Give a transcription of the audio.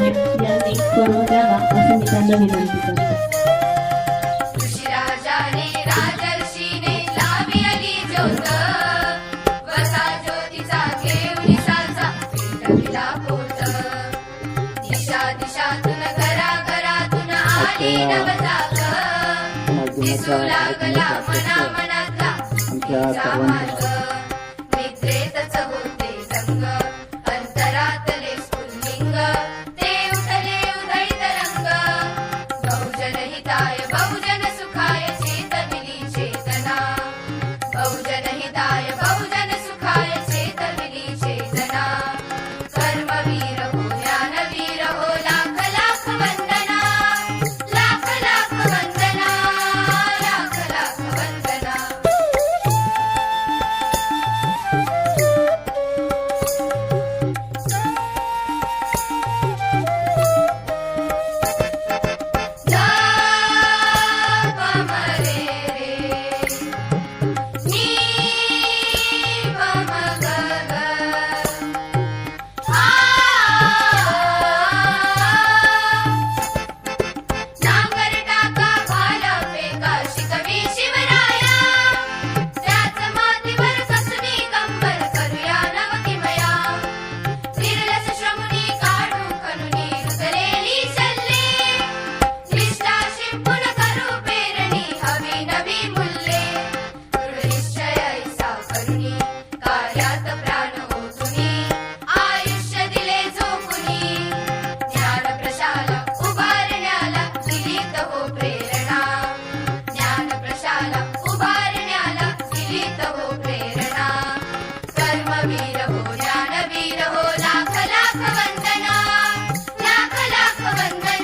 यांनी करून द्यावा असं मी त्यांना विनंती करतो. ऋषिराजाने राजर्षीने लावी आली ज्योत, वसा ज्योतीचा घेऊन साचा पेटविला पोत. दिशा दिशातून घराघरातून आली नवजात, दिसू लागला मना मनातला तिचा मार्ग. निद्रेतच होते रंग, अंतरातले स्फुल्लिंग, ते उठले उधळीत रंग. बहुजन हिताय बहुजन सुखाय चेतविली चेतना, बहुजन हिताय बहुजन सुखाय चेतविली चेतना. कर्मवीर हो ज्ञानवीर हो लाख लाख वंदना, लाख लाख वंदना, लाख लाख वंदना. कर्मवीर हो ज्ञानवीर हो लाख लाख